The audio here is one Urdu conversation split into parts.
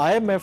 IMF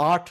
8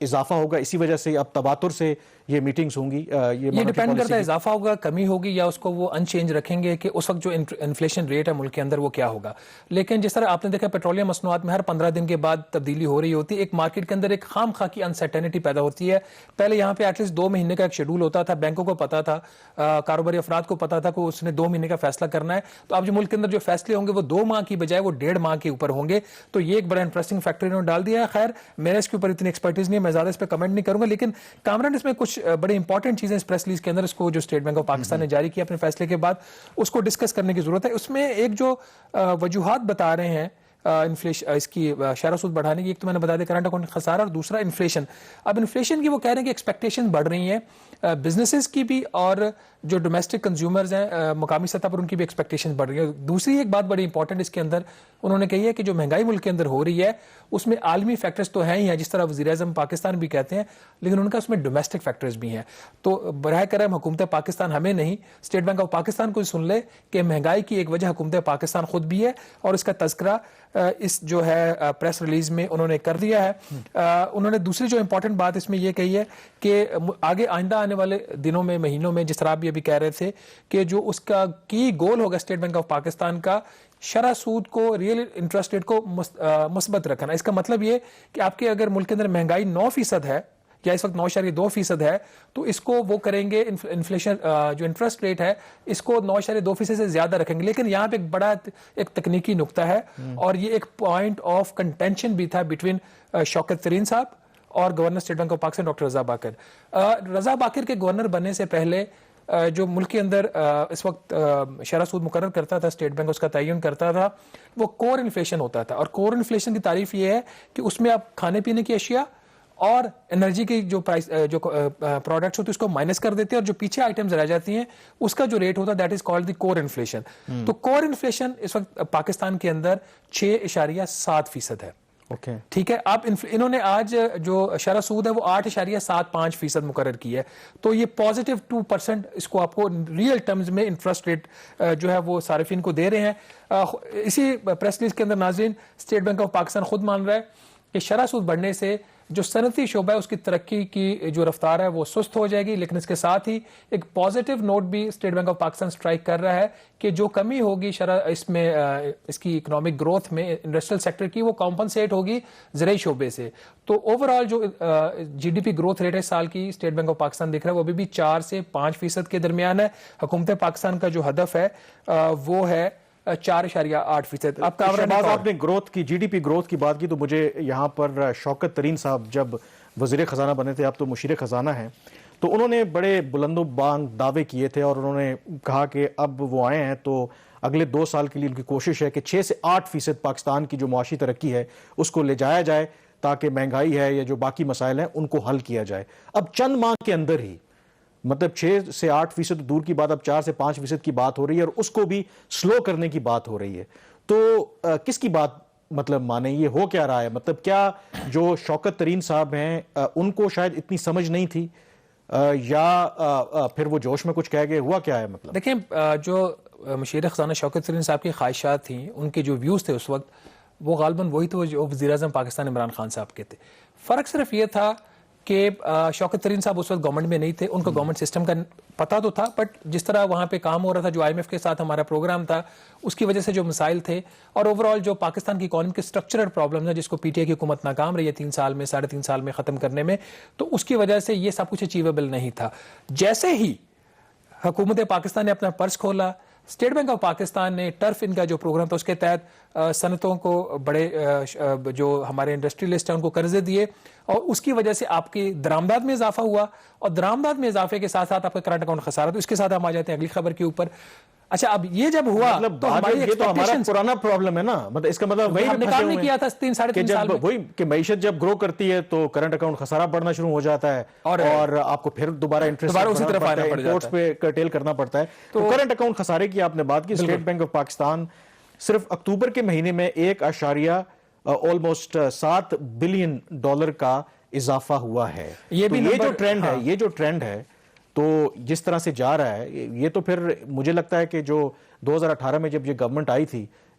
اضافہ ہوگا, اسی وجہ سے اب تباتر سے یہ میٹنگز ہوں گی. یہ ڈیپینڈ کرتا ہے اضافہ ہوگا, کمی ہوگی, یا اس کو وہ ان چینج رکھیں گے کہ اس وقت جو انفلیشن ریٹ ہے ملک کے اندر وہ کیا ہوگا. لیکن جس طرح آپ نے دیکھا پیٹرولیم مصنوعات میں ہر 15 دن کے بعد تبدیلی ہو رہی ہوتی ہے, ایک مارکیٹ کے اندر ایک خام خواہ کی انسرٹینٹی پیدا ہوتی ہے. پہلے یہاں پہ ایٹ لیسٹ 2 مہینے کا ایک شیڈول ہوتا تھا, بینکوں کو پتا تھا, کاروباری افراد کو پتا تھا کہ اس نے 2 مہینے کا فیصلہ کرنا ہے. تو اب جو ملک کے اندر جو فیصلے ہوں گے وہ 2 ماہ کی بجائے وہ 1.5 ماہ کے اوپر ہوں گے. تو یہ ایک بڑا انٹرسٹنگ فیکٹر انہوں نے ڈال دیا ہے. خیر میرے اس کے اوپر اتنی ایکسپرٹیز نہیں ہے, میں زیادہ اس پہ کمنٹ نہیں کروں گا, لیکن کامران اس میں کچھ بڑے انپورٹنٹ چیزیں اس پریس ریلیز کے اندر اس کو جو اسٹیٹ بینک آف پاکستان نے جاری کیا اپنے فیصلے کے بعد, اس کو ڈسکس کرنے کی ضرورت ہے. اس میں ایک جو وجوہات بتا رہے ہیں انفلیشن, اس کی شرح سود بڑھانے کی, ایک تو میں نے بتا دیا کرنٹ اکاؤنٹ خسارہ, اور دوسرا انفلیشن. اب انفلیشن کی وہ کہہ رہے ہیں کہ ایکسپیکٹیشن بڑھ رہی ہیں بزنسز کی بھی, اور جو ڈومیسٹک کنزیومرز ہیں مقامی سطح پر ان کی بھی ایکسپیکٹیشن بڑھ رہی ہے. دوسری ایک بات بڑی انپورٹنٹ اس کے اندر انہوں نے کہی ہے کہ جو مہنگائی ملک کے اندر ہو رہی ہے اس میں عالمی فیکٹرز تو ہیں ہی ہیں, جس طرح وزیر اعظم پاکستان بھی کہتے ہیں, لیکن ان کا اس میں ڈومیسٹک فیکٹرز بھی ہیں. تو براہ کرم حکومت پاکستان ہمیں نہیں, اسٹیٹ بینک آف پاکستان کو سن لے کہ مہنگائی کی ایک وجہ حکومت پاکستان خود بھی ہے, اور اس کا تذکرہ اس جو ہے پریس ریلیز میں انہوں نے کر دیا ہے. انہوں نے دوسری جو امپورٹنٹ بات اس میں یہ کہی ہے کہ آگے آئندہ آنے والے دنوں میں, مہینوں میں, جس طرح آپ بھی ابھی کہہ رہے تھے کہ جو اس کا کی گول ہوگا اسٹیٹ بینک آف پاکستان کا, شرح سود کو, ریئل انٹرسٹ ریٹ کو مثبت رکھنا. اس کا مطلب یہ کہ آپ کے اگر ملک کے اندر مہنگائی 9% ہے یا اس وقت 9.2% ہے, تو اس کو وہ کریں گے انفلیشن جو انٹرسٹ ریٹ ہے اس کو 9.2% سے زیادہ رکھیں گے. لیکن یہاں پہ ایک بڑا ایک تکنیکی نقطہ ہے, اور یہ ایک پوائنٹ آف کنٹینشن بھی تھا بٹوین شوکت ترین صاحب اور governor State Bank of Pakistan doctor Raza Baqir. Raza Baqir کے گورنر بننے سے پہلے جو ملک کے اندر اس وقت شرح سود مقرر کرتا تھا اسٹیٹ بینک, اس کا تعین کرتا تھا, وہ کور انفلیشن ہوتا تھا. اور کور انفلیشن کی تعریف یہ ہے کہ اس میں آپ کھانے پینے کی اشیاء اور انرجی کی جو پرائس جو پروڈکٹس ہوتے ہیں اس کو مائنس کر دیتے ہیں, اور جو پیچھے آئٹمز رہ جاتی ہیں اس کا جو ریٹ ہوتا ہے that is called the core inflation. تو کور انفلیشن اس وقت پاکستان کے اندر 6.7% ہے. ٹھیک ہے, اب انہوں نے آج جو شرح سود ہے وہ 8.75% مقرر کی ہے. تو یہ پازیٹیو 2% اس کو آپ کو ریئل ٹرمز میں انٹرسٹ ریٹ جو ہے وہ صارفین کو دے رہے ہیں. اسی پریس ریلیز کے اندر ناظرین اسٹیٹ بینک آف پاکستان خود مان رہا ہے کہ شرح سود بڑھنے سے جو صنعتی شعبہ ہے اس کی ترقی کی جو رفتار ہے وہ سست ہو جائے گی. لیکن اس کے ساتھ ہی ایک پازیٹیو نوٹ بھی state Bank of Pakistan strike کر رہا ہے کہ جو کمی ہوگی شرح اس میں اس کی اکنامک گروتھ میں انڈسٹریل سیکٹر کی, وہ کمپنسیٹ ہوگی زرعی شعبے سے. تو اوور آل جو G D P growth rate ہے سال کی اسٹیٹ بینک آف پاکستان دیکھ رہا ہے وہ ابھی بھی 4 سے 5% کے درمیان ہے. حکومت پاکستان کا جو ہدف ہے وہ ہے 4.8%. اب شہباز آپ نے گروتھ کی, جی ڈی پی گروتھ کی بات کی, تو مجھے یہاں پر شوکت ترین صاحب جب وزیر خزانہ بنے تھے, اب تو مشیر خزانہ ہیں, تو انہوں نے بڑے بلند و بانگ دعوے کیے تھے, اور انہوں نے کہا کہ اب وہ آئے ہیں تو اگلے 2 سال کے لیے ان کی کوشش ہے کہ 6 سے 8% پاکستان کی جو معاشی ترقی ہے اس کو لے جایا جائے, تاکہ مہنگائی ہے یا جو باقی مسائل ہیں ان کو حل کیا جائے. اب چند ماہ کے اندر ہی, مطلب 6 سے 8% دور کی بات, اب 4 سے 5% کی بات ہو رہی ہے, اور اس کو بھی سلو کرنے کی بات ہو رہی ہے. تو کس کی بات مطلب مانے, یہ ہو کیا رہا ہے؟ مطلب کیا جو شوکت ترین صاحب ہیں ان کو شاید اتنی سمجھ نہیں تھی, یا پھر وہ جوش میں کچھ کہہ گئے, ہوا کیا ہے؟ مطلب دیکھیں جو مشیر خزانہ شوکت ترین صاحب کی خواہشات تھیں, ان کے جو ویوز تھے اس وقت, وہ غالباً وہی تھے جو وزیر اعظم پاکستان عمران خان صاحب کے تھے. فرق صرف یہ تھا کہ شوکت ترین صاحب اس وقت گورنمنٹ میں نہیں تھے, ان کو گورنمنٹ سسٹم کا پتہ تو تھا, بٹ جس طرح وہاں پہ کام ہو رہا تھا, جو آئی ایم ایف کے ساتھ ہمارا پروگرام تھا, اس کی وجہ سے جو مسائل تھے, اور اوور آل جو پاکستان کی اکانومی کے اسٹرکچرل پرابلمز ہیں جس کو پی ٹی آئی کی حکومت ناکام رہی ہے 3 سال میں, 3.5 سال میں ختم کرنے میں, تو اس کی وجہ سے یہ سب کچھ اچیویبل نہیں تھا. جیسے ہی حکومت پاکستان نے اپنا پرس کھولا, اسٹیٹ بینک آف پاکستان نے ٹرف ان کا جو پروگرام تھا اس کے تحت صنعتوں کو بڑے جو ہمارے انڈسٹریلسٹ ہیں ان کو قرضے دیے, اور اس کی وجہ سے آپ کی درآمدات میں اضافہ ہوا, اور درآمدات میں اضافے کے ساتھ ساتھ آپ کا کرنٹ اکاؤنٹ خسارہ. تو اس کے ساتھ ہم آ جاتے ہیں اگلی خبر کے اوپر. اچھا, اب یہ جب ہوا تو ہماری یہ تو ہمارا پرانا پرابلم ہے نا, مطلب اس کا مطلب وہی ہم نے کام نہیں کیا تھا 3 ساڑھے 3 سال میں, وہی کہ معیشت جب گرو کرتی ہے تو کرنٹ اکاؤنٹ خسارہ بڑھنا شروع ہو جاتا ہے, اور آپ کو پھر دوبارہ انٹرسٹ اسی طرف آنا پڑ جاتا ہے, پہ کرٹیل کرنا پڑتا ہے. تو کرنٹ اکاؤنٹ خسارے کی آپ نے بات کی, اسٹیٹ بینک آف پاکستان صرف اکتوبر کے مہینے میں 1.7 بلین ڈالر کا اضافہ ہوا ہے. یہ جو ٹرینڈ ہے تو جس طرح سے جا رہا ہے, یہ تو پھر مجھے لگتا ہے کہ جو 2018 میں جب یہ گورنمنٹ آئی تھی,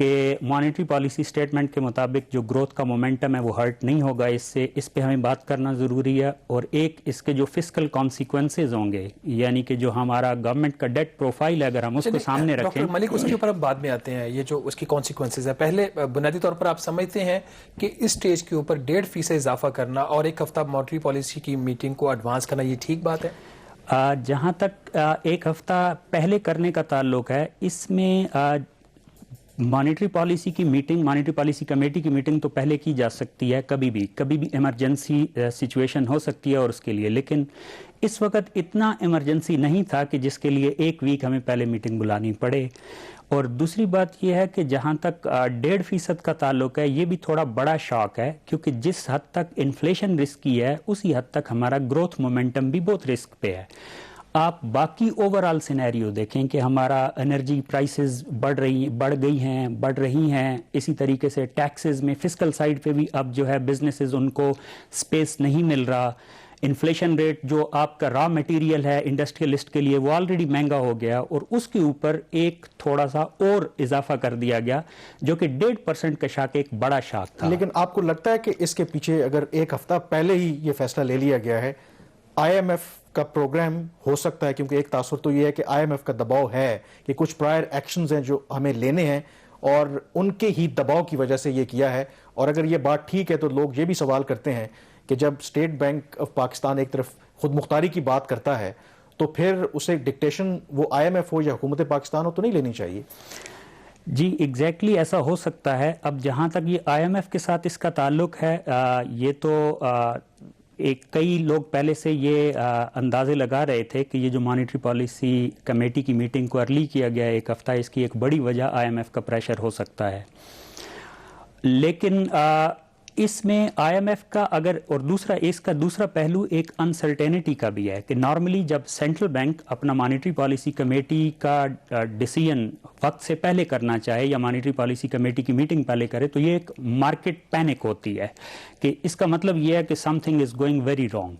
کہ مانیٹری پالیسی اسٹیٹمنٹ کے مطابق جو گروتھ کا مومنٹم ہے وہ ہرٹ نہیں ہوگا اس سے، اس پہ ہمیں بات کرنا ضروری ہے. اور ایک اس کے جو فسکل کانسیکوینسز ہوں گے، یعنی کہ جو ہمارا گورنمنٹ کا ڈیٹ پروفائل ہے اگر ہم اس کو سامنے رکھیں. ڈاکٹر ملک اس کے اوپر اب بعد میں آتے ہیں، یہ جو اس کی کانسیکوینسز ہے. پہلے بنیادی طور پر آپ سمجھتے ہیں کہ اس سٹیج کے اوپر 1.5% اضافہ کرنا اور ایک ہفتہ مانیٹری پالیسی کی میٹنگ کو ایڈوانس کرنا یہ ٹھیک بات ہے؟ جہاں تک ایک ہفتہ پہلے کرنے کا تعلق ہے، اس میں مانیٹری پالیسی کی میٹنگ، مانیٹری پالیسی کمیٹی کی میٹنگ تو پہلے کی جا سکتی ہے، کبھی بھی ایمرجنسی سچویشن ہو سکتی ہے اور اس کے لیے. لیکن اس وقت اتنا ایمرجنسی نہیں تھا کہ جس کے لیے ایک ویک ہمیں پہلے میٹنگ بلانی پڑے. اور دوسری بات یہ ہے کہ جہاں تک 1.5% کا تعلق ہے، یہ بھی تھوڑا بڑا شاک ہے، کیونکہ جس حد تک انفلیشن رسکی ہے اسی حد تک ہمارا گروتھ مومنٹم بھی بہت رسک پہ ہے. آپ باقی اوورآل سینیریو دیکھیں کہ ہمارا انرجی پرائسز بڑھ رہی ہیں، اسی طریقے سے ٹیکسز میں فسکل سائیڈ پہ بھی اب جو ہے بزنسز ان کو سپیس نہیں مل رہا. انفلیشن ریٹ جو آپ کا را میٹیریل ہے انڈسٹریلسٹ کے لیے وہ آلریڈی مہنگا ہو گیا، اور اس کے اوپر ایک تھوڑا سا اور اضافہ کر دیا گیا جو کہ 1.5% کا شاک ایک بڑا شاک تھا. لیکن آپ کو لگتا ہے کہ اس کے پیچھے اگر ایک ہفتہ پہلے ہی یہ فیصلہ لے لیا گیا ہے، آئی ایم ایف کا پروگرام ہو سکتا ہے؟ کیونکہ ایک تاثر تو یہ ہے کہ آئی ایم ایف کا دباؤ ہے کہ کچھ پرائر ایکشنز ہیں جو ہمیں لینے ہیں، اور ان کے ہی دباؤ کی وجہ سے یہ کیا ہے. اور اگر یہ بات ٹھیک ہے تو لوگ یہ بھی سوال کرتے ہیں کہ جب اسٹیٹ بینک آف پاکستان ایک طرف خود مختاری کی بات کرتا ہے تو پھر اسے ڈکٹیشن وہ آئی ایم ایف ہو یا حکومت پاکستان ہو تو نہیں لینی چاہیے؟ جی ایگزیکٹلی ایسا ہو سکتا ہے. اب جہاں تک یہ آئی ایم ایف کے ساتھ اس کا تعلق ہے، یہ تو کئی لوگ پہلے سے یہ اندازے لگا رہے تھے کہ یہ جو مانیٹری پالیسی کمیٹی کی میٹنگ کو ارلی کیا گیا ہے ایک ہفتہ، اس کی ایک بڑی وجہ آئی ایم ایف کا پریشر ہو سکتا ہے. لیکن اس میں آئی ایم ایف کا اور اس کا دوسرا پہلو ایک انسرٹینٹی کا بھی ہے کہ نارملی جب سینٹرل بینک اپنا مانیٹری پالیسی کمیٹی کا ڈیسیژن وقت سے پہلے کرنا چاہے یا مانیٹری پالیسی کمیٹی کی میٹنگ پہلے کرے تو یہ ایک مارکیٹ پینک ہوتی ہے کہ اس کا مطلب یہ ہے کہ some thing is going very wrong,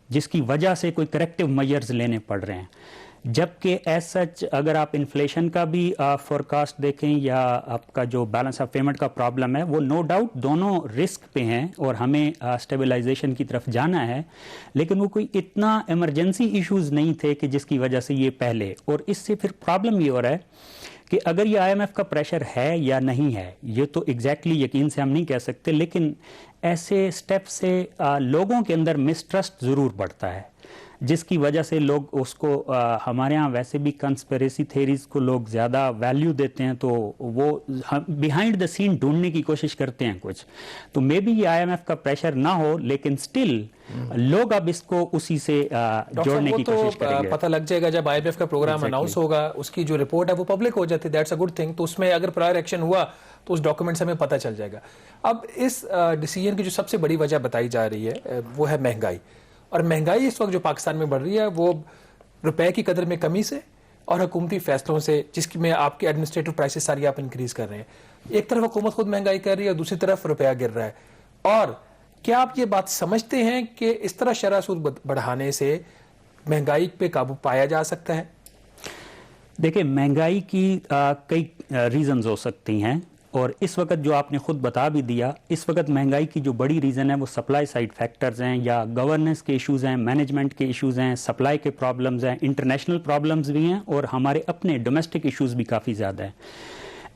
جس کی وجہ سے کوئی کریکٹیو میئرز لینے پڑ رہے ہیں. جبکہ ایز سچ اگر آپ انفلیشن کا بھی فورکاسٹ دیکھیں یا آپ کا جو بیلنس آف پیمنٹ کا پرابلم ہے، وہ نو ڈاؤٹ دونوں رسک پہ ہیں اور ہمیں اسٹیبلائزیشن کی طرف جانا ہے، لیکن وہ کوئی اتنا ایمرجنسی ایشوز نہیں تھے کہ جس کی وجہ سے یہ پہلے. اور اس سے پھر پرابلم یہ ہو رہا ہے کہ اگر یہ آئی ایم ایف کا پریشر ہے یا نہیں ہے یہ تو ایگزیکٹلی یقین سے ہم نہیں کہہ سکتے، لیکن ایسے سٹیپ سے لوگوں کے اندر مسٹرسٹ ضرور بڑھتا ہے، جس کی وجہ سے لوگ اس کو ہمارے ہاں ویسے بھی کنسپیریسی تھیریز کو لوگ زیادہ ویلیو دیتے ہیں، تو وہ بیہائنڈ دا سین ڈھونڈنے کی کوشش کرتے ہیں کچھ. تو مے بی یہ آئی ایم ایف کا پریشر نہ ہو، لیکن سٹل لوگ اب اس کو اسی سے جوڑنے کی کوشش کریں گے. پتہ لگ جائے گا جب آئی ایم ایف کا پروگرام اناؤنس ہوگا، اس کی جو رپورٹ ہے وہ پبلک ہو جاتی ہے، دیٹس اے گڈ تھنگ. تو اس میں اگر پرائر ایکشن ہوا تو اس ڈاکومنٹ سے ہمیں پتہ چل جائے گا. اب اس ڈیسیژن کی جو سب سے بڑی وجہ بتائی جا رہی ہے وہ ہے مہنگائی. اور مہنگائی اس وقت جو پاکستان میں بڑھ رہی ہے وہ روپے کی قدر میں کمی سے اور حکومتی فیصلوں سے، جس کی میں آپ کے ایڈمنسٹریٹو پرائسز ساری آپ انکریز کر رہے ہیں. ایک طرف حکومت خود مہنگائی کر رہی ہے اور دوسری طرف روپیہ گر رہا ہے. اور کیا آپ یہ بات سمجھتے ہیں کہ اس طرح شرح سود بڑھانے سے مہنگائی پہ قابو پایا جا سکتا ہے؟ دیکھیں مہنگائی کی کئی ریزنز ہو سکتی ہیں، اور اس وقت جو آپ نے خود بتا بھی دیا، اس وقت مہنگائی کی جو بڑی ریزن ہے وہ سپلائی سائڈ فیکٹرز ہیں یا گورننس کے ایشوز ہیں، مینجمنٹ کے ایشوز ہیں، سپلائی کے پرابلمز ہیں، انٹرنیشنل پرابلمز بھی ہیں، اور ہمارے اپنے ڈومیسٹک ایشوز بھی کافی زیادہ ہیں.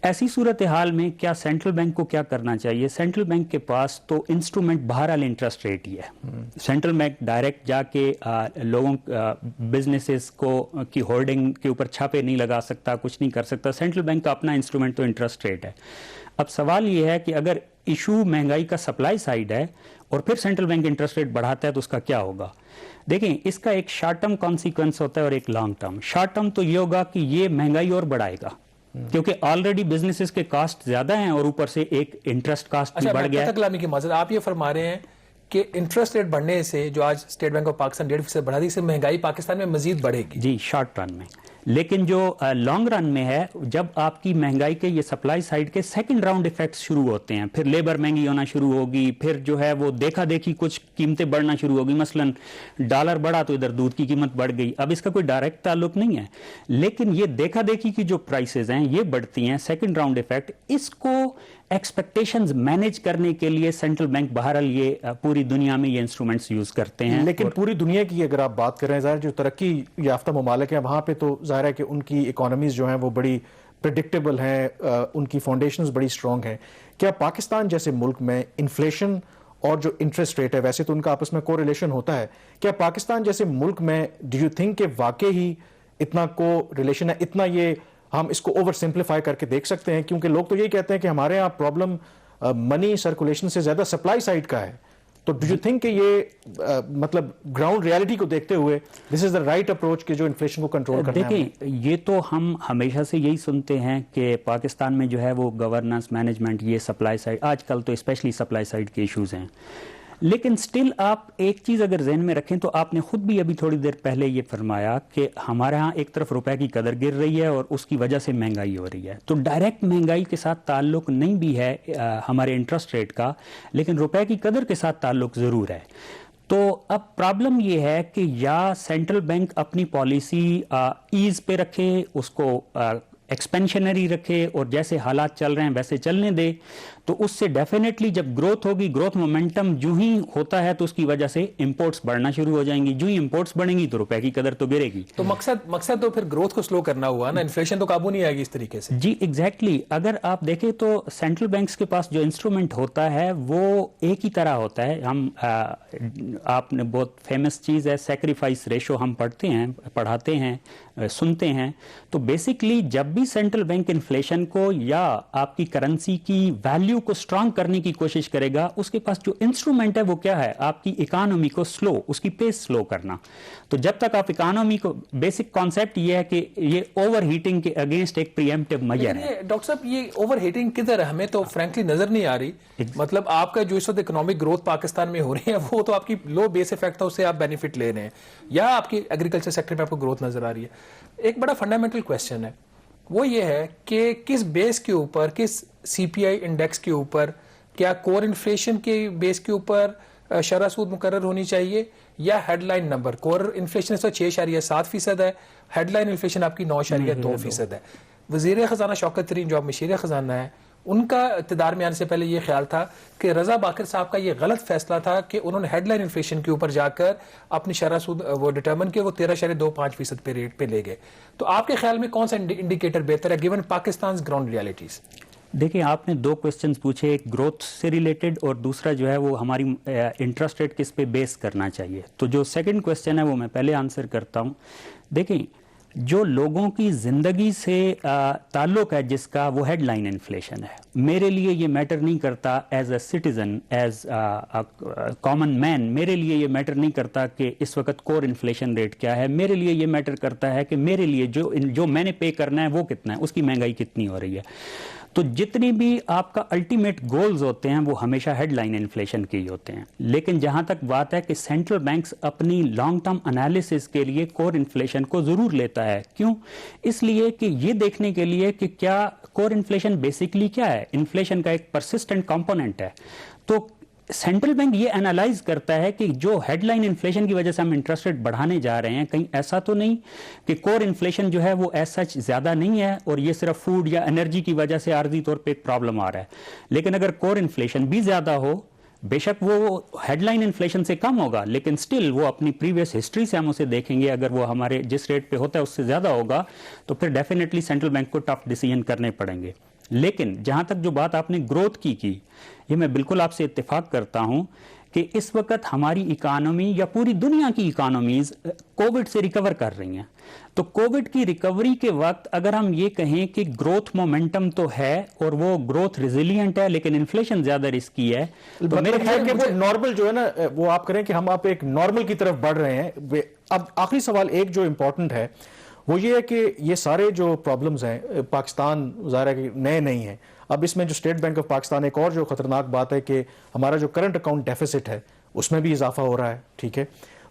ایسی صورتحال میں کیا سینٹرل بینک کو کیا کرنا چاہیے؟ سینٹرل بینک کے پاس تو انسٹرومنٹ بہرحال انٹرسٹ ریٹ ہی ہے. سینٹرل بینک ڈائریکٹ جا کے لوگوں بزنسز کی ہولڈنگ کے اوپر چھاپے نہیں لگا سکتا، کچھ نہیں کر سکتا. سینٹرل بینک کا اپنا انسٹرومنٹ تو انٹرسٹ ریٹ ہے. اب سوال یہ ہے کہ اگر ایشو مہنگائی کا سپلائی سائڈ ہے اور پھر سینٹرل بینک انٹرسٹ ریٹ بڑھاتا ہے تو اس کا کیا ہوگا؟ دیکھیں اس کا ایک شارٹ ٹرم کانسیکوینس ہوتا ہے اور ایک لانگ ٹرم. شارٹ ٹرم تو یہ ہوگا کہ یہ مہنگائی اور بڑھائے گا، کیونکہ آلریڈی بزنسز کے کاسٹ زیادہ ہیں اور اوپر سے ایک انٹرسٹ کاسٹ بھی بڑھ گیا ہے. کلامی کی معذرت، آپ یہ فرما رہے ہیں کہ انٹرسٹ ریٹ بڑھنے سے جو آج اسٹیٹ بینک آف پاکستان 1.5% بڑھا دی، اس سے مہنگائی پاکستان میں مزید بڑھے گی؟ جی شارٹ ٹرم میں. لیکن جو لانگ رن میں ہے, جب آپ کی مہنگائی کے یہ سپلائی سائڈ کے سیکنڈ راؤنڈ افیکٹس شروع ہوتے ہیں, پھر لیبر مہنگی ہونا شروع ہوگی, پھر جو ہے وہ دیکھا دیکھی کچھ قیمتیں بڑھنا شروع ہوگی, مثلا ڈالر بڑھا تو ادھر دودھ کی قیمت بڑھ گئی. اب اس کا کوئی ڈائریکٹ تعلق نہیں ہے, لیکن یہ دیکھا دیکھی کی جو پرائسز ہیں یہ بڑھتی ہیں, سیکنڈ راؤنڈ افیکٹ. اس کو ایکسپیکٹیشنز مینیج کرنے کے لیے سینٹرل بینک بہرحال یہ پوری دنیا میں یہ انسٹرومنٹس یوز کرتے ہیں. لیکن پوری دنیا کی اگر آپ بات کریں, ظاہر جو ترقی یافتہ ممالک ہیں وہاں پہ تو ظاہر ہے کہ ان کی اکانومیز جو ہیں وہ بڑی پریڈکٹیبل ہیں, ان کی فاؤنڈیشنز بڑی اسٹرانگ ہیں. کیا پاکستان جیسے ملک میں انفلیشن اور جو انٹرسٹ ریٹ ہے, ویسے تو ان کا آپس میں کو ریلیشن ہوتا ہے, کیا پاکستان جیسے ملک میں ڈو یو تھنک کہ واقعی اتنا کو ریلیشن ہے, اتنا یہ ہم اس کو اوور سمپلیفائی کر کے دیکھ سکتے ہیں؟ کیونکہ لوگ تو یہی کہتے ہیں کہ ہمارے ہاں پرابلم منی سرکولیشن سے زیادہ سپلائی سائڈ کا ہے. تو ڈو یو تھنک کہ یہ مطلب گراؤنڈ ریالٹی کو دیکھتے ہوئے دس از دا رائٹ اپروچ کہ جو انفلیشن کو کنٹرول کرنا ہے؟ دیکھیں, یہ تو ہم ہمیشہ سے یہی سنتے ہیں کہ پاکستان میں جو ہے وہ گورننس مینجمنٹ, یہ سپلائی سائڈ, آج کل تو اسپیشلی سپلائی سائڈ کے ایشوز ہیں. لیکن سٹل آپ ایک چیز اگر ذہن میں رکھیں تو آپ نے خود بھی ابھی تھوڑی دیر پہلے یہ فرمایا کہ ہمارے ہاں ایک طرف روپے کی قدر گر رہی ہے اور اس کی وجہ سے مہنگائی ہو رہی ہے. تو ڈائریکٹ مہنگائی کے ساتھ تعلق نہیں بھی ہے ہمارے انٹرسٹ ریٹ کا, لیکن روپے کی قدر کے ساتھ تعلق ضرور ہے. تو اب پرابلم یہ ہے کہ یا سینٹرل بینک اپنی پالیسی ایز پہ رکھے, اس کو ایکسپینشنری رکھے اور جیسے حالات چل رہے ہیں ویسے چلنے دے, تو اس سے ڈیفینیٹلی جب گروتھ ہوگی, گروتھ مومنٹم جو ہی ہوتا ہے تو اس کی وجہ سے امپورٹس بڑھنا شروع ہو جائیں گی, جو ہی امپورٹس بڑھیں گی تو روپے کی قدر تو گرے گی. تو مقصد تو پھر گروتھ کو سلو کرنا ہوا نا, انفلیشن تو قابو نہیں آئے گی اس طریقے سے. جی ایگزیکٹلی. اگر آپ دیکھیں تو سینٹرل بینکس کے پاس جو انسٹرومنٹ ہوتا ہے وہ ایک ہی طرح ہوتا ہے. ہم آپ نے بہت فیمس چیز ہے سیکریفائس ریشو, ہم پڑھاتے ہیں سنتے ہیں. تو بیسکلی جب بھی سینٹرل بینک انفلیشن کو یا آپ کی کرنسی کی ویلیو کو سٹرانگ کرنے کی کوشش کرے گا, اس کے پاس جو انسٹرومنٹ ہے وہ کیا ہے, آپ کی اکانومی کو سلو, اس کی پیس سلو کرنا. تو جب تک آپ اکانومی کو, بیسک کانسیپٹ یہ ہے کہ یہ اوور ہیٹنگ کے اگینسٹ ایک پریمپٹیو میجر ہے. ڈاکٹر صاحب یہ اوور ہیٹنگ کدھر ہے, ہمیں تو فرینکلی نظر نہیں آ رہی. مطلب آپ کا جو اس وقت اکنامک گروتھ پاکستان میں ہو رہی ہے وہ تو آپ کی لو بیس افیکٹ تھا, اس سے آپ بینیفٹ لے رہے ہیں, یا آپ کی ایگریکلچر سیکٹر میں آپ کو گروتھ نظر آ رہی ہے. ایک بڑا فنڈامنٹل کویسچن ہے, وہ یہ ہے کہ کس بیس کے اوپر, کس سی پی آئی انڈیکس کے اوپر, کیا کور انفلیشن کے بیس کے اوپر شرح سود مقرر ہونی چاہیے, یا head line number? Core inflation اس وقت 6.7% ہے, ہیڈ لائن انفلیشن آپ کی 9.2% ہے. وزیر خزانہ شوکت ترین جو اب مشیر خزانہ ہے, ان کا اقتدار میں آنے سے پہلے یہ خیال تھا کہ رضا باقر صاحب کا یہ غلط فیصلہ تھا کہ انہوں نے ہیڈ لائن انفلیشن کے اوپر جا کر اپنی شرح سود وہ ڈٹرمن کے وہ 13.25% پہ ریٹ پہ لے گئے. تو آپ کے خیال میں کون سا انڈیکیٹر بہتر ہے گیون پاکستان گراؤنڈ ریالٹیز؟ دیکھیں, آپ نے دو کوسچنز پوچھے, ایک گروتھ سے ریلیٹڈ اور دوسرا جو ہے وہ ہماری انٹرسٹ ریٹ کس پہ بیس کرنا چاہیے. تو جو سیکنڈ کوسچن ہے وہ میں پہلے آنسر کرتا ہوں. دیکھیں, جو لوگوں کی زندگی سے تعلق ہے جس کا, وہ ہیڈ لائن انفلیشن ہے. میرے لیے یہ میٹر نہیں کرتا as a citizen, as common man, میرے لیے یہ میٹر نہیں کرتا کہ اس وقت کور انفلیشن ریٹ کیا ہے. میرے لیے یہ میٹر کرتا ہے کہ میرے لیے جو میں نے پے کرنا ہے وہ کتنا ہے, اس کی مہنگائی کتنی ہو رہی ہے. تو جتنی بھی آپ کا الٹیمیٹ گولز ہوتے ہیں وہ ہمیشہ ہیڈ لائن انفلیشن کے ہی ہوتے ہیں. لیکن جہاں تک بات ہے کہ سینٹرل بینکس اپنی لانگ ٹرم انالیسس کے لیے کور انفلیشن کو ضرور لیتا ہے. کیوں؟ اس لیے کہ یہ دیکھنے کے لیے کہ کیا کور انفلیشن بیسکلی کیا ہے, انفلیشن کا ایک پرسسٹنٹ کمپوننٹ ہے. تو سینٹرل بینک یہ انالائز کرتا ہے کہ جو ہیڈ لائن انفلیشن کی وجہ سے ہم انٹرسٹ ریٹ بڑھانے جا رہے ہیں, کہیں ایسا تو نہیں کہ کور انفلیشن جو ہے وہ ایز سچ زیادہ نہیں ہے اور یہ صرف فوڈ یا انرجی کی وجہ سے عارضی طور پہ ایک پرابلم آ رہا ہے. لیکن اگر کور انفلیشن بھی زیادہ ہو, بے شک وہ ہیڈ لائن انفلیشن سے کم ہوگا, لیکن سٹل وہ اپنی پریویس ہسٹری سے ہم اسے دیکھیں گے, اگر وہ ہمارے جس ریٹ پہ ہوتا ہے اس سے زیادہ ہوگا تو پھر ڈیفینیٹلی سینٹرل بینک کو ٹف ڈیسیژن کرنے پڑیں گے. لیکن جہاں تک جو بات آپ نے گروتھ کی, یہ میں بالکل آپ سے اتفاق کرتا ہوں کہ اس وقت ہماری اکانومی یا پوری دنیا کی اکانومیز کووڈ سے ریکور کر رہی ہیں. تو کووڈ کی ریکوری کے وقت اگر ہم یہ کہیں کہ گروتھ مومنٹم تو ہے اور وہ گروتھ ریزیلینٹ ہے لیکن انفلیشن زیادہ رسکی ہے, تو میرے خیال کہ وہ نارمل جو ہے نا, وہ آپ کریں کہ ہم آپ ایک نارمل کی طرف بڑھ رہے ہیں. اب آخری سوال ایک جو امپورٹنٹ ہے وہ یہ ہے کہ یہ سارے جو پرابلمز ہیں پاکستان ظاہر ہے کہ نئے نہیں ہیں. اب اس میں جو اسٹیٹ بینک آف پاکستان, ایک اور جو خطرناک بات ہے کہ ہمارا جو کرنٹ اکاؤنٹ ڈیفیسٹ ہے اس میں بھی اضافہ ہو رہا ہے. ٹھیک ہے,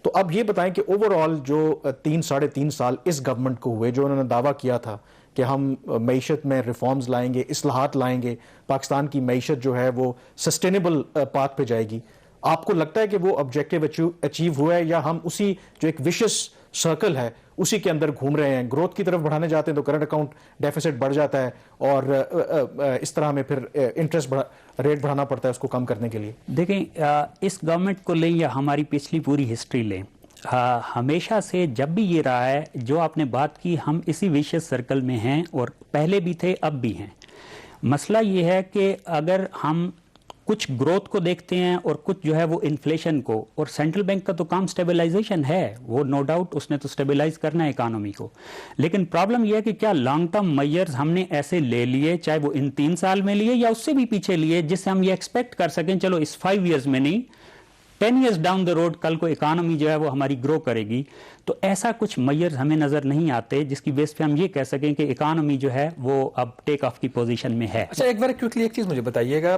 تو اب یہ بتائیں کہ اوور آل جو 3-3.5 سال اس گورنمنٹ کو ہوئے، جو انہوں نے دعویٰ کیا تھا کہ ہم معیشت میں ریفارمز لائیں گے، اصلاحات لائیں گے، پاکستان کی معیشت جو ہے وہ سسٹینیبل پاتھ پہ جائے گی، آپ کو لگتا ہے کہ وہ آبجیکٹیو اچیو ہوا ہے، یا ہم اسی جو ایک وشس سرکل ہے اسی کے اندر گھوم رہے ہیں؟ گروتھ کی طرف بڑھانے جاتے ہیں تو کرنٹ اکاؤنٹ ڈیفیسٹ بڑھ جاتا ہے، اور اس طرح میں پھر انٹرسٹ ریٹ بڑھانا پڑتا ہے اس کو کم کرنے کے لیے. دیکھیں اس گورنمنٹ کو لیں یا ہماری پچھلی پوری ہسٹری لیں، ہمیشہ سے جب بھی یہ رہا ہے جو آپ نے بات کی، ہم اسی ویشیس سرکل میں ہیں، اور پہلے بھی تھے اب بھی ہیں. مسئلہ یہ ہے کہ اگر ہم کچھ گروتھ کو دیکھتے ہیں اور کچھ جو ہے وہ انفلیشن کو، اور سینٹرل بینک کا تو کام سٹیبلائزیشن ہے، وہ نو ڈاؤٹ اس نے تو سٹیبلائز کرنا ہے اکانومی کو، لیکن پرابلم یہ ہے کہ کیا لانگ ٹرم میئرز ہم نے ایسے لے لیے، چاہے وہ ان 3 سال میں لیے یا اس سے بھی پیچھے لیے، جس سے ہم یہ ایکسپیکٹ کر سکیں چلو اس 5 ایئرز میں نہیں، 10 ایئرز ڈاؤن دا روڈ کل کو اکانومی جو ہے وہ ہماری گرو کرے گی. تو ایسا کچھ میئرز ہمیں نظر نہیں آتے جس کی بیس پہ ہم یہ کہہ سکیں کہ اکانومی جو ہے وہ اب ٹیک آف کی پوزیشن میں ہے. اچھا، ایک بار کوئکلی ایک چیز مجھے بتائیے گا،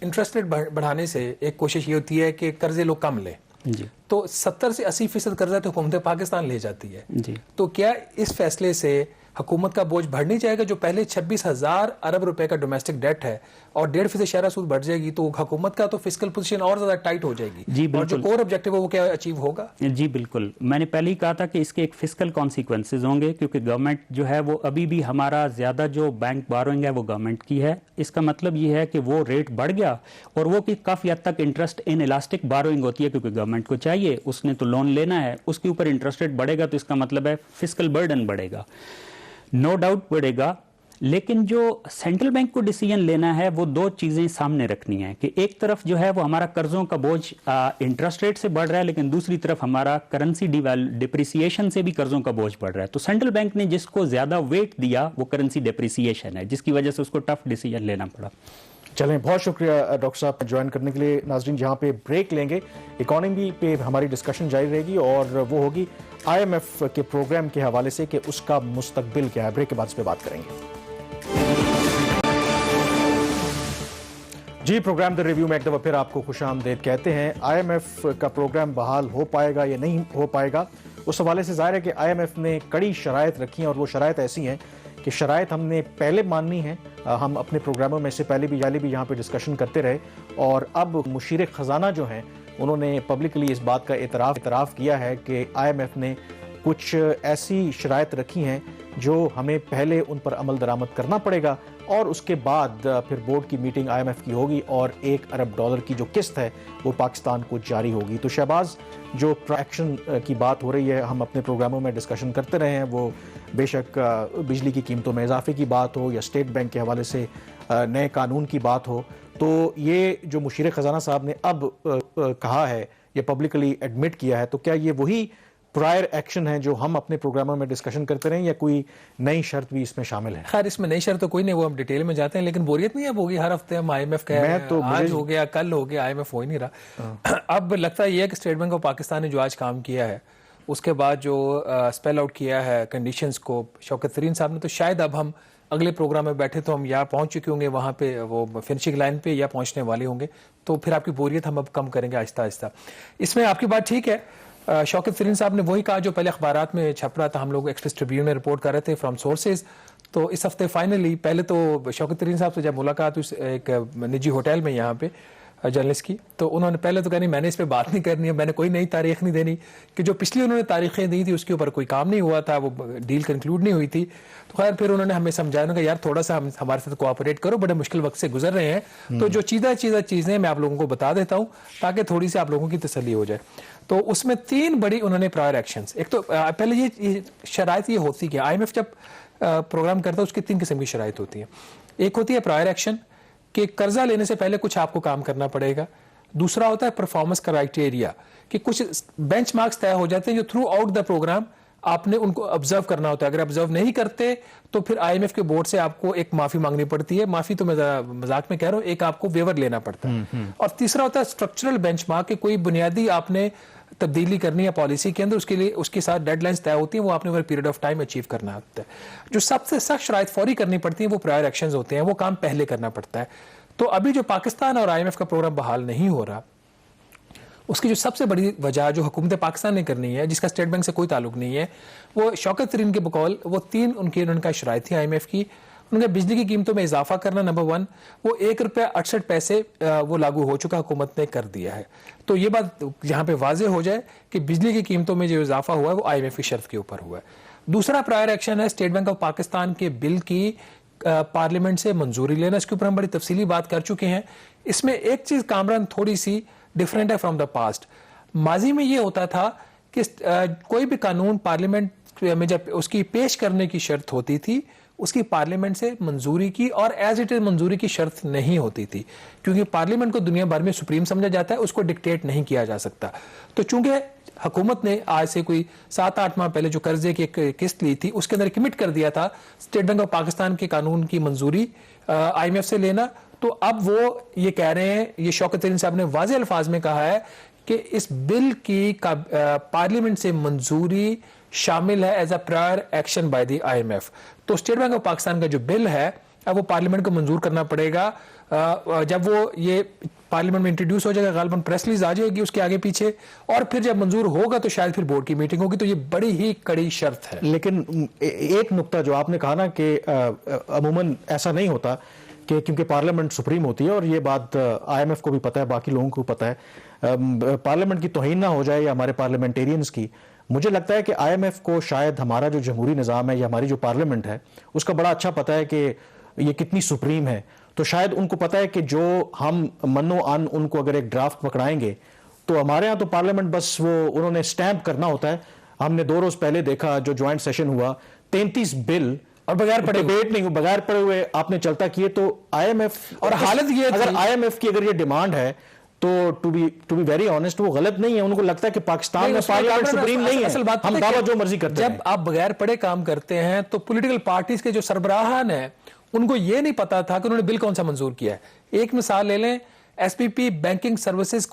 انٹرسٹ ریٹ بڑھانے سے ایک کوشش یہ ہوتی ہے کہ قرضے لوگ کم لیں، جی، تو 70 سے 80% قرضہ تو حکومت پاکستان لے جاتی ہے. جی، تو کیا اس فیصلے سے حکومت کا بوجھ بڑھ نہیں جائے گا؟ جو پہلے 26,000 ارب روپے کا ڈومیسٹک ڈیٹ ہے اور 1.5% شرح سود بڑھ جائے گی، تو حکومت کا تو فسکل پوزیشن اور زیادہ ٹائٹ ہو جائے گی. جی اور جو بالکل، کور آبجیکٹو ہے وہ کیا اچیو ہوگا؟ جی بالکل، میں نے پہلے ہی کہا تھا کہ اس کے ایک فسکل کانسیکوینسز ہوں گے، کیونکہ گورنمنٹ جو ہے وہ ابھی بھی ہمارا زیادہ جو بینک بارونگ ہے وہ گورنمنٹ کی ہے. اس کا مطلب یہ ہے کہ وہ ریٹ بڑھ گیا، اور وہ کہ کافی حد تک انٹرسٹ ان الاسٹک بارونگ ہوتی ہے، کیونکہ گورنمنٹ کو چاہیے، اس نے تو لون لینا ہے، اس کے اوپر انٹرسٹ ریٹ بڑھے گا تو اس کا مطلب ہے فسکل برڈن بڑھے گا، نو ڈاؤٹ بڑھے گا. لیکن جو سینٹرل بینک کو ڈیسیجن لینا ہے وہ 2 چیزیں سامنے رکھنی ہیں، کہ ایک طرف جو ہے وہ ہمارا قرضوں کا بوجھ انٹرسٹ ریٹ سے بڑھ رہا ہے، لیکن دوسری طرف ہمارا کرنسی ڈپریسیشن سے بھی قرضوں کا بوجھ بڑھ رہا ہے. تو سینٹرل بینک نے جس کو زیادہ ویٹ دیا وہ کرنسی ڈپریسیشن ہے، جس کی وجہ سے اس کو ٹف ڈیسیجن لینا پڑا. چلیں، بہت شکریہ ڈاکٹر صاحب جوائن کرنے کے لیے. ناظرین، جہاں پہ بریک لیں گے، اکانومی پہ ہماری ڈسکشن جاری رہے گی، اور وہ ہوگی IMF کے پروگرام کے حوالے سے کہ اس کا مستقبل کیا ہے. بریک کے بعد اس پہ بات کریں گے. جی، پروگرام دا ریویو میں ایک دفعہ پھر آپ کو خوش آمدید کہتے ہیں. IMF کا پروگرام بحال ہو پائے گا یا نہیں ہو پائے گا، اس حوالے سے ظاہر ہے کہ IMF نے کڑی شرائط رکھی ہیں، اور وہ شرائط ایسی ہیں کہ شرائط ہم نے پہلے ماننی ہیں. ہم اپنے پروگراموں میں سے پہلے بھی یہاں پہ ڈسکشن کرتے رہے، اور اب مشیر خزانہ جو ہیں انہوں نے پبلکلی اس بات کا اعتراف کیا ہے کہ IMF نے کچھ ایسی شرائط رکھی ہیں جو ہمیں پہلے ان پر عمل درآمد کرنا پڑے گا، اور اس کے بعد پھر بورڈ کی میٹنگ IMF کی ہوگی، اور $1 ارب کی جو قسط ہے وہ پاکستان کو جاری ہوگی. تو شہباز، جو ایکشن کی بات ہو رہی ہے، ہم اپنے پروگراموں میں ڈسکشن کرتے رہے ہیں، وہ بے شک بجلی کی قیمتوں میں اضافے کی بات ہو یا اسٹیٹ بینک کے حوالے سے نئے قانون کی بات ہو، تو یہ جو مشیر خزانہ صاحب نے اب کہا ہے، یہ پبلکلی ایڈمٹ کیا ہے، تو کیا یہ وہی پرائر ایکشن ہے جو ہم اپنے پروگراموں میں ڈسکشن کرتے رہے ہیں، یا کوئی نئی شرط بھی اس میں شامل ہے؟ خیر، اس میں نئی شرط تو کوئی نہیں، وہ ہم ڈیٹیل میں جاتے ہیں، لیکن بوریت نہیں اب ہوگی. ہر ہفتے ہم IMF کا آج ہو گیا، کل ہو گیا، IMF ہو ہی نہیں رہا. اب لگتا یہ ہے کہ اسٹیٹ بینک آف پاکستان نے جو آج کام کیا ہے، اس کے بعد جو اسپیل آؤٹ کیا ہے کنڈیشنز کو شوکت ترین صاحب نے، تو شاید اب ہم اگلے پروگرام میں بیٹھے تو ہم یا پہنچ چکے ہوں گے وہاں پہ، وہ فنشنگ لائن پہ، یا پہنچنے والے ہوں گے، تو پھر آپ کی بوریت ہم اب کم کریں گے آہستہ آہستہ. اس میں آپ کی بات ٹھیک ہے. شوکت ترین صاحب نے وہی کہا جو پہلے اخبارات میں چھپ رہا تھا، ہم لوگ ایکسپریس ٹریبیون میں رپورٹ کر رہے تھے فرام سورسز. تو اس ہفتے فائنلی، پہلے تو شوکت ترین صاحب سے جب ملاقات ہوئی ایک نجی ہوٹل میں یہاں پہ جرنلسٹ کی، تو انہوں نے پہلے تو کہا نہیں میں نے اس پہ بات نہیں کرنی ہے، میں نے کوئی نئی تاریخ نہیں دینی، کہ جو پچھلی انہوں نے تاریخیں دی تھی اس کے اوپر کوئی کام نہیں ہوا تھا، وہ ڈیل کنکلوڈ نہیں ہوئی تھی. تو خیر پھر انہوں نے ہمیں سمجھایا کہ یار تھوڑا سا ہمارے ساتھ کوآپریٹ کرو، بڑے مشکل وقت سے گزر رہے ہیں، تو جو چیزیں میں آپ لوگوں کو بتا دیتا ہوں تاکہ تھوڑی سی آپ لوگوں کی تسلی ہو جائے. تو اس میں 3 بڑی انہوں نے پرائر ایکشنز، ایک تو پہلے یہ شرائط یہ ہوتی کہ IMF جب پروگرام کرتا ہے اس کی 3 قسم کی شرائط ہوتی ہیں. ایک ہوتی ہے پرائر ایکشن، کہ قرضہ لینے سے پہلے کچھ آپ کو کام کرنا پڑے گا. دوسرا ہوتا ہے پرفارمنس کرائٹیریا، کہ کچھ بینچ مارکس طے ہو جاتے ہیں جو تھرو آؤٹ دا پروگرام آپ نے ان کو آبزرو کرنا ہوتا ہے. اگر آبزرو نہیں کرتے تو پھر IMF کے بورڈ سے آپ کو ایک معافی مانگنی پڑتی ہے. معافی تو میں مذاق میں کہہ رہا ہوں، ایک آپ کو ویور لینا پڑتا ہے. اور تیسرا ہوتا ہے اسٹرکچرل بینچ مارک، کہ کوئی بنیادی آپ نے تبدیلی کرنی ہے پالیسی کے اندر، اس کے لیے اس کے ساتھ ڈیڈ لائنز طے ہوتی ہیں، وہ آپ نے over period of time achieve کرنا ہوتا ہے. جو سب سے سخت شرائط فوری کرنی پڑتی ہیں وہ پرائر ایکشنز ہوتے ہیں، وہ کام پہلے کرنا پڑتا ہے. تو ابھی جو پاکستان اور IMF کا پروگرام بحال نہیں ہو رہا، اس کی جو سب سے بڑی وجہ جو حکومت پاکستان نے کرنی ہے، جس کا اسٹیٹ بینک سے کوئی تعلق نہیں ہے، وہ شوکت ترین کے بقول وہ تین ان کا شرائط تھی IMF کی. ان کا بجلی کی قیمتوں میں اضافہ کرنا نمبر 1، وہ 1 روپیہ 68 پیسے وہ لاگو ہو چکا، حکومت نے کر دیا ہے. تو یہ بات یہاں پہ واضح ہو جائے کہ بجلی کی قیمتوں میں جو اضافہ ہوا ہے وہ IMF کی شرط کے اوپر ہوا ہے. دوسرا پرائر ایکشن ہے اسٹیٹ بینک آف پاکستان کے بل کی پارلیمنٹ سے منظوری لینا. اس کے اوپر ہم بڑی تفصیلی بات کر چکے ہیں. اس میں ایک چیز کامران تھوڑی سی ڈفرینٹ ہے فرام دا پاسٹ. ماضی میں یہ ہوتا تھا کہ کوئی بھی قانون پارلیمنٹ میں جب اس کی پیش کرنے کی شرط ہوتی تھی، اس کی پارلیمنٹ سے منظوری کی اور ایز اٹ از منظوری کی شرط نہیں ہوتی تھی، کیونکہ پارلیمنٹ کو دنیا بھر میں سپریم سمجھا جاتا ہے، اس کو ڈکٹیٹ نہیں کیا جا سکتا. تو چونکہ حکومت نے آج سے کوئی 7-8 ماہ پہلے جو قرضے کی ایک قسط لی تھی، اس کے اندر کمٹ کر دیا تھا اسٹیٹ بینک آف پاکستان کے قانون کی منظوری IMF سے لینا. تو اب وہ یہ کہہ رہے ہیں، یہ شوکت ترین صاحب نے واضح الفاظ میں کہا ہے کہ اس بل کی پارلیمنٹ سے منظوری شامل ہے as a prior action by the IMF. تو اسٹیٹ بینک آف پاکستان کا جو بل ہے اب وہ پارلیمنٹ کو منظور کرنا پڑے گا. جب وہ یہ پارلیمنٹ میں انٹروڈیوس ہو جائے گا، غالباً پریس ریلیز آ جائے گی اس کے آگے پیچھے، اور پھر جب منظور ہوگا تو شاید پھر بورڈ کی میٹنگ ہوگی. تو یہ بڑی ہی کڑی شرط ہے. لیکن ایک نقطہ جو آپ نے کہا نا کہ عموماً ایسا نہیں ہوتا کہ کیونکہ پارلیمنٹ سپریم ہوتی ہے، اور یہ بات IMF کو بھی پتہ ہے، باقی لوگوں کو پتہ ہے، پارلیمنٹ کی توہین نہ ہو جائے یا ہمارے پارلیمنٹیرینز کی. مجھے لگتا ہے کہ IMF کو شاید ہمارا جو جمہوری نظام ہے یا ہماری جو پارلیمنٹ ہے اس کا بڑا اچھا پتہ ہے کہ یہ کتنی سپریم ہے. تو شاید ان کو پتہ ہے کہ جو ہم منو ان ان کو اگر ایک ڈرافٹ پکڑائیں گے تو ہمارے ہاں تو پارلیمنٹ بس وہ انہوں نے سٹیمپ کرنا ہوتا ہے. ہم نے 2 روز پہلے دیکھا جو جوائنٹ سیشن ہوا، 33 بل اور بغیر پڑھے ڈیبیٹ نہیں، بغیر پڑھے ہوئے آپ نے چلتا کیے. تو IMF اور حالت یہ اگر IMF کی اگر یہ ڈیمانڈ ہے تو ٹو بی ویری آنےسٹ وہ غلط نہیں ہے. ان کو لگتا ہے کہ پاکستان میں پارلیمنٹ سپریم نہیں ہے، ہم دعویٰ جو مرضی کرتے ہیں. جب آپ بغیر پڑھے کام کرتے ہیں تو پولیٹیکل پارٹیز کے جو سربراہان ہیں ان کو یہ نہیں پتا تھا کہ انہوں نے بل کون سا منظور کیا ہے. ایک مثال لے لیں، SPP بینکنگ سروسز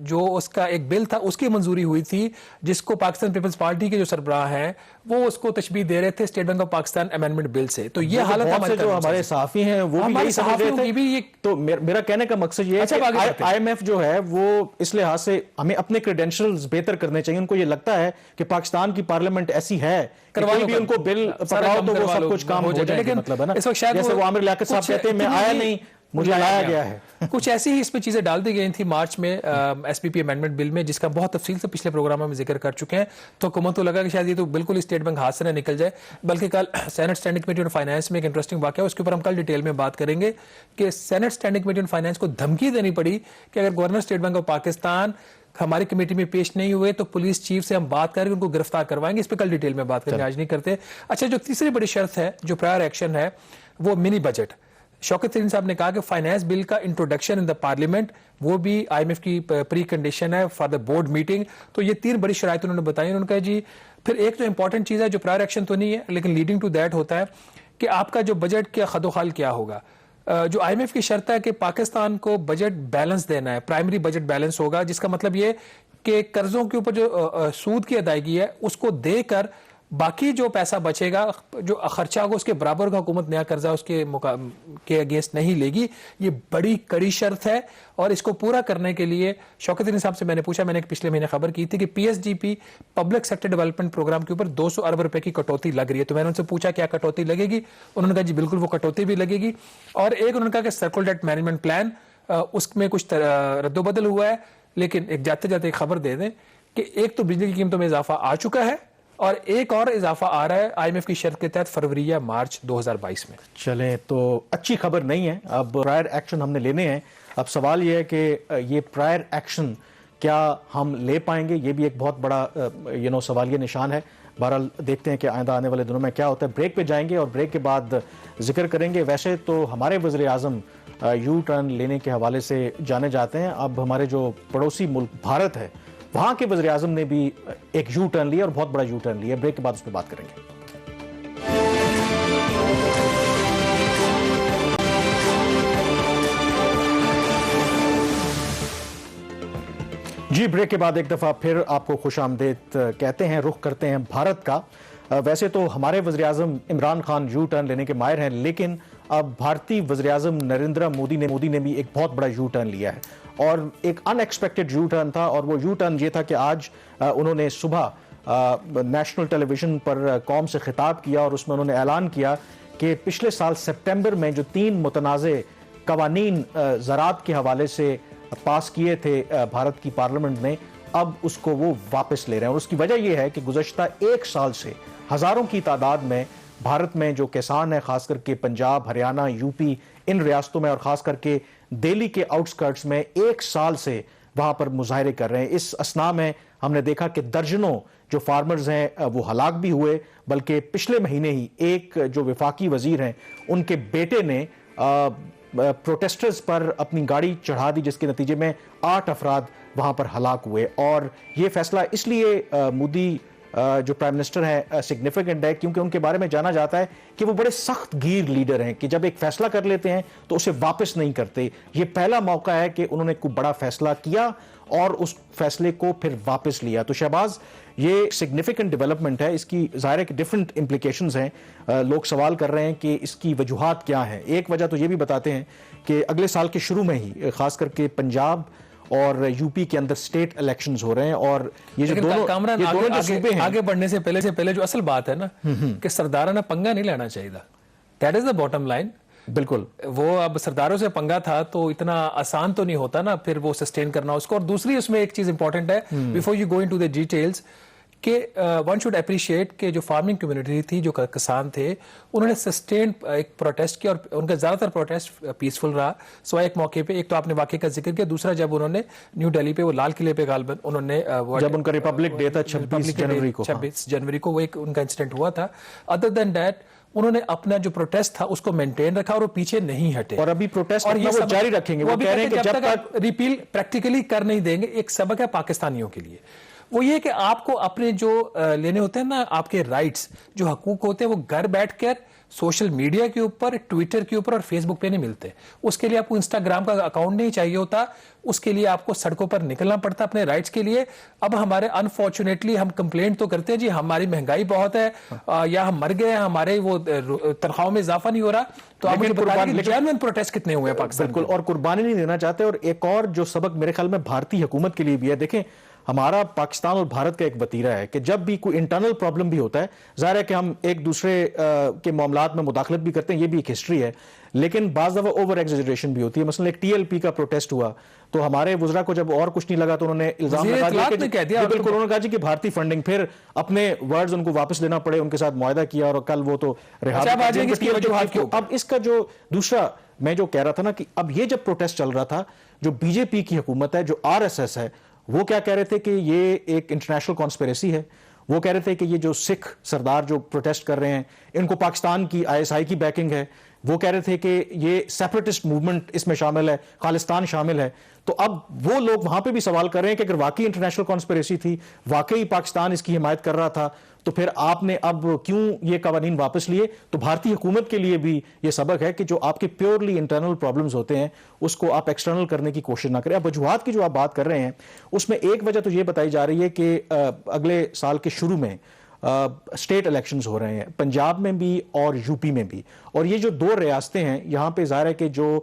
جو اس کا ایک بل تھا اس کی منظوری ہوئی تھی، جس کو پاکستان پیپلز پارٹی کے جو سربراہ ہیں وہ اس کو تشبیہ دے رہے تھے state Bank of Pakistan amendment بل سے. تو یہ حالت ہمارے صحافی ہیں وہ بھی یہی سمجھ رہے تھے. تو میرا کہنے کا مقصد یہ ہے کہ IMF جو ہے وہ اس لحاظ سے ہمیں اپنے کریڈینشلز بہتر کرنے چاہیے. ان کو یہ لگتا ہے کہ پاکستان کی پارلیمنٹ ایسی ہے کہ کوئی بھی ان کو بل پکڑاؤ تو وہ سب کچھ کام ہو جائے گا. مطلب ہے نا جیسے وہ عامر لیاقت صاحب کہتے ہیں میں آیا نہیں، مجھے لایا گیا ہے. کچھ ایسی ہی اس پہ چیزیں ڈال دی گئی تھی مارچ میں SPP امینڈمنٹ بل میں، جس کا بہت تفصیل سے پچھلے پروگراموں میں ذکر کر چکے ہیں. تو حکومت کو لگا کہ شاید یہ تو بالکل اسٹیٹ بینک ہاتھ سے نہ نکل جائے. بلکہ کل Senate standing committee on finance میں ایک انٹرسٹنگ واقعہ ہے، اس کے اوپر ہم کل ڈیٹیل میں بات کریں گے کہ Senate standing committee on finance کو دھمکی دینی پڑی کہ اگر governor State Bank of Pakistan ہماری کمیٹی میں پیش نہیں ہوئے تو پولیس چیف سے ہم بات کر کے ان کو گرفتار کروائیں گے. اس پہ کل ڈیٹیل میں بات کریں گے، آج نہیں کرتے. اچھا، جو تیسری بڑی شرط ہے جو پرائر ایکشن ہے وہ منی بجٹ. شوکت ترین صاحب نے کہا کہ فائنانس بل کا انٹروڈکشن ان دا پارلیمنٹ وہ بھی IMF کی پری کنڈیشن ہے فار دا بورڈ میٹنگ. تو یہ 3 بڑی شرائط انہوں نے بتائی. انہوں نے کہا جی پھر ایک جو امپورٹنٹ چیز ہے جو پرائر ایکشن تو نہیں ہے لیکن لیڈنگ ٹو دیٹ ہوتا ہے کہ آپ کا جو بجٹ کے خد و خال کیا ہوگا. جو IMF کی شرط ہے کہ پاکستان کو بجٹ بیلنس دینا ہے، پرائمری بجٹ بیلنس ہوگا، جس کا مطلب یہ کہ قرضوں کے اوپر جو سود کی ادائیگی ہے اس کو دے کر باقی جو پیسہ بچے گا، جو خرچہ ہوگا اس کے برابر کا حکومت نیا قرضہ اس کے اگینسٹ نہیں لے گی. یہ بڑی کڑی شرط ہے اور اس کو پورا کرنے کے لیے شوکت ترین صاحب سے میں نے پوچھا، میں نے پچھلے مہینے خبر کی تھی کہ PSDP public sector development programme کے اوپر 200 ارب روپے کی کٹوتی لگ رہی ہے. تو میں نے ان سے پوچھا کیا کٹوتی لگے گی؟ انہوں نے کہا جی بالکل وہ کٹوتی بھی لگے گی. اور ایک انہوں نے کہا کہ سرکل ڈیٹ مینجمنٹ پلان اس میں کچھ رد و بدل ہوا ہے. لیکن ایک جاتے جاتے ایک خبر دے دیں کہ ایک تو بجلی کی قیمتوں میں اضافہ آ چکا ہے اور ایک اور اضافہ آ رہا ہے IMF کی شرط کے تحت فروری یا مارچ 2022 میں. چلیں، تو اچھی خبر نہیں ہے. اب پرائر ایکشن ہم نے لینے ہیں. اب سوال یہ ہے کہ یہ پرائر ایکشن کیا ہم لے پائیں گے؟ یہ بھی ایک بہت بڑا سوالیہ نشان ہے. بہرحال دیکھتے ہیں کہ آئندہ آنے والے دنوں میں کیا ہوتا ہے. بریک پہ جائیں گے اور بریک کے بعد ذکر کریں گے. ویسے تو ہمارے وزیر اعظم یو ٹرن لینے کے حوالے سے جانے جاتے ہیں. اب ہمارے جو پڑوسی ملک بھارت ہے وہاں کے وزیر اعظم نے بھی ایک یو ٹرن لیا اور بہت بڑا یو ٹرن لیا. بریک کے بعد اس پہ بات کریں گے. جی، بریک کے بعد ایک دفعہ پھر آپ کو خوش آمدید کہتے ہیں. رخ کرتے ہیں بھارت کا. ویسے تو ہمارے وزیر اعظم عمران خان یو ٹرن لینے کے ماہر ہیں، لیکن اب بھارتی وزیر اعظم نریندر مودی نے بھی ایک بہت بڑا یو ٹرن لیا ہے، اور ایک ان ایکسپیکٹڈ یو ٹرن تھا، اور وہ یو ٹرن یہ تھا کہ آج انہوں نے صبح نیشنل ٹیلی ویژن پر قوم سے خطاب کیا، اور اس میں انہوں نے اعلان کیا کہ پچھلے سال سپٹمبر میں جو 3 متنازع قوانین زراعت کے حوالے سے پاس کیے تھے بھارت کی پارلیمنٹ نے، اب اس کو وہ واپس لے رہے ہیں، اور اس کی وجہ یہ ہے کہ گزشتہ 1 سال سے ہزاروں کی تعداد میں بھارت میں جو کسان ہیں، خاص کر کے پنجاب، ہریانہ، یو پی، ان ریاستوں میں، اور خاص کر کے دہلی کے آؤٹسکرٹس میں 1 سال سے وہاں پر مظاہرے کر رہے ہیں۔ اس اثناء میں ہم نے دیکھا کہ درجنوں جو فارمرز ہیں وہ ہلاک بھی ہوئے، بلکہ پچھلے مہینے ہی ایک جو وفاقی وزیر ہیں ان کے بیٹے نے پروٹیسٹرز پر اپنی گاڑی چڑھا دی، جس کے نتیجے میں 8 افراد وہاں پر ہلاک ہوئے۔ اور یہ فیصلہ اس لیے مودی جو پرائم منسٹر ہیں سگنیفیکنٹ ہے کیونکہ ان کے بارے میں جانا جاتا ہے کہ وہ بڑے سخت گیر لیڈر ہیں، کہ جب ایک فیصلہ کر لیتے ہیں تو اسے واپس نہیں کرتے۔ یہ پہلا موقع ہے کہ انہوں نے کوئی بڑا فیصلہ کیا اور اس فیصلے کو پھر واپس لیا۔ تو شہباز، یہ سگنیفیکنٹ ڈیولپمنٹ ہے، اس کی ظاہر ہے کہ ڈیفرنٹ امپلیکیشنز ہیں۔ لوگ سوال کر رہے ہیں کہ اس کی وجوہات کیا ہیں۔ ایک وجہ تو یہ بھی بتاتے ہیں کہ اگلے سال کے شروع میں ہی خاص کر کے پنجاب اور یو پی کے اندر اسٹیٹ الیکشنز ہو رہے ہیں، اور یہ جو دونوں جو صوبے ہیں، آگے بڑھنے سے پہلے جو اصل بات ہے نا کہ سردارانہ پنگا نہیں لینا چاہیے تھا، that is the bottom line. بالکل، وہ اب سرداروں سے پنگا تھا تو اتنا آسان تو نہیں ہوتا نا پھر وہ سسٹین کرنا اس کو۔ اور دوسری اس میں ایک چیز امپورٹنٹ ہے before you go into the details, کہ ون شوڈ اپریشیٹ کہ جو فارمنگ کمیونٹی تھی، جو کسان تھے، انہوں نے سسٹین ایک پروٹیسٹ کیا، اور ان کا زیادہ تر پروٹیسٹ پیسفل رہا، سوائے ایک موقع پہ۔ ایک تو آپ نے واقعے کا ذکر کیا، دوسرا جب انہوں نے نیو دہلی پہ وہ لال قلعے پہ غالباً انہوں نے جب ان کا ریپبلک ڈے تھا 26 جنوری کو وہ ایک ان کا انسیڈنٹ ہوا تھا۔ ادر دین دیٹ انہوں نے اپنا جو پروٹیسٹ تھا اس کو مینٹین رکھا اور وہ پیچھے نہیں ہٹے، اور ابھی پروٹیسٹ وہ جاری رکھیں گے۔ وہ کہہ رہے ہیں کہ جب تک ریپیل پریکٹیکلی کر نہیں دیں گے۔ ایک سبق ہے پاکستانیوں کے لیے، وہ یہ کہ آپ کو اپنے جو لینے ہوتے ہیں نا، آپ کے رائٹس، جو حقوق ہوتے ہیں، وہ گھر بیٹھ کر سوشل میڈیا کے اوپر، ٹویٹر کے اوپر اور فیس بک پہ نہیں ملتے۔ اس کے لیے آپ کو انسٹاگرام کا اکاؤنٹ نہیں چاہیے ہوتا، اس کے لیے آپ کو سڑکوں پر نکلنا پڑتا اپنے رائٹس کے لیے۔ اب ہمارے انفارچونیٹلی ہم کمپلینٹ تو کرتے ہیں جی ہماری مہنگائی بہت ہے، یا ہم مر گئے ہیں، ہمارے وہ تنخواہوں میں اضافہ نہیں ہو رہا، تو آپ مجھے بتا دیں جینوئن پروٹیسٹ کتنے ہوئے ہیں پاکستان۔ بالکل، اور قربانی نہیں دینا چاہتے۔ اور ایک اور جو سبق میرے خیال میں بھارتی حکومت کے لیے بھی ہے، دیکھیں ہمارا پاکستان اور بھارت کا ایک وتیرہ ہے کہ جب بھی کوئی انٹرنل پرابلم بھی ہوتا ہے، ظاہر ہے کہ ہم ایک دوسرے کے معاملات میں مداخلت بھی کرتے ہیں، یہ بھی ایک ہسٹری ہے، لیکن بعض دفعہ اوور ایگزیجریشن بھی ہوتی ہے۔ مثلا ایک TLP کا پروٹیسٹ ہوا تو ہمارے وزراء کو جب اور کچھ نہیں لگا تو انہوں نے الزام لگا دیا، بالکل انہوں نے کہا جی کہ بھارتی فنڈنگ، پھر اپنے ورڈز ان کو واپس لینا پڑے، ان کے ساتھ معاہدہ کیا اور کل وہ تو رہا۔ اب اس کا جو دوسرا میں جو کہہ رہا تھا نا کہ اب یہ جب پروٹیسٹ چل رہا تھا، جو BJP کی حکومت ہے، جو RSS ہے، وہ کیا کہہ رہے تھے کہ یہ ایک انٹرنیشنل کانسپیریسی ہے۔ وہ کہہ رہے تھے کہ یہ جو سکھ سردار جو پروٹیسٹ کر رہے ہیں، ان کو پاکستان کی ISI کی بیکنگ ہے۔ وہ کہہ رہے تھے کہ یہ سیپریٹسٹ موومنٹ اس میں شامل ہے، خالستان شامل ہے۔ تو اب وہ لوگ وہاں پہ بھی سوال کر رہے ہیں کہ اگر واقعی انٹرنیشنل کانسپیریسی تھی، واقعی پاکستان اس کی حمایت کر رہا تھا، تو پھر آپ نے اب کیوں یہ قوانین واپس لیے؟ تو بھارتی حکومت کے لیے بھی یہ سبق ہے کہ جو آپ کے پیورلی انٹرنل پرابلمز ہوتے ہیں اس کو آپ ایکسٹرنل کرنے کی کوشش نہ کریں۔ اب وجوہات کی جو آپ بات کر رہے ہیں اس میں ایک وجہ تو یہ بتائی جا رہی ہے کہ اگلے سال کے شروع میں اسٹیٹ الیکشنز ہو رہے ہیں، پنجاب میں بھی اور UP میں بھی، اور یہ جو 2 ریاستیں ہیں یہاں پہ ظاہر ہے کہ جو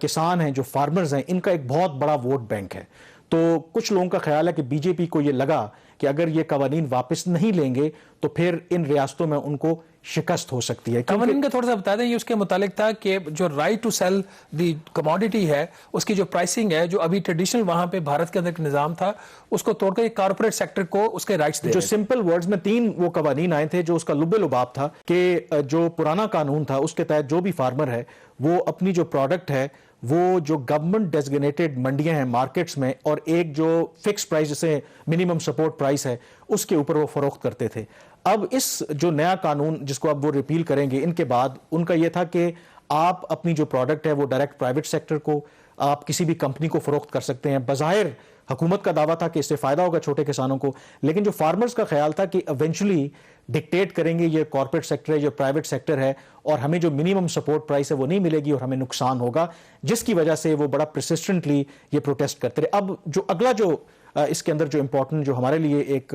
کسان ہیں، جو فارمرز ہیں، ان کا ایک بہت بڑا ووٹ بینک ہے۔ تو کچھ لوگوں کا خیال ہے کہ BJP کو یہ لگا کہ اگر یہ قوانین واپس نہیں لیں گے تو پھر ان ریاستوں میں ان کو شکست ہو سکتی ہے۔ قوانین کا تھوڑا سا بتا دیں، یہ اس کے متعلق تھا کہ جو right to sell the commodity ہے، اس کی جو پرائسنگ ہے، جو ابھی ٹریڈیشنل وہاں پہ بھارت کے اندر نظام تھا، اس کو توڑ کر ایک کارپوریٹ سیکٹر کو اس کے رائٹس دے۔ جو سمپل ورڈز میں 3 وہ قوانین آئے تھے جو اس کا لب لباب تھا کہ جو پرانا قانون تھا اس کے تحت جو بھی فارمر ہے وہ اپنی جو پروڈکٹ ہے وہ جو گورنمنٹ ڈیزگنیٹڈ منڈیاں ہیں مارکیٹس میں، اور ایک جو فکس پرائس جسے منیمم سپورٹ پرائس ہے اس کے اوپر وہ فروخت کرتے تھے۔ اب اس جو نیا قانون جس کو اب وہ ریپیل کریں گے، ان کے بعد ان کا یہ تھا کہ آپ اپنی جو پروڈکٹ ہے وہ ڈائریکٹ پرائیویٹ سیکٹر کو، آپ کسی بھی کمپنی کو فروخت کر سکتے ہیں۔ بظاہر حکومت کا دعویٰ تھا کہ اس سے فائدہ ہوگا چھوٹے کسانوں کو، لیکن جو فارمرز کا خیال تھا کہ ایونچولی ڈکٹیٹ کریں گے یہ کارپوریٹ سیکٹر ہے، جو پرائیویٹ سیکٹر ہے، اور ہمیں جو منیمم سپورٹ پرائس ہے وہ نہیں ملے گی اور ہمیں نقصان ہوگا، جس کی وجہ سے وہ بڑا پرسسٹنٹلی یہ پروٹیسٹ کرتے رہے۔ اب جو اگلا جو اس کے اندر جو امپورٹنٹ جو ہمارے لیے ایک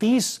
30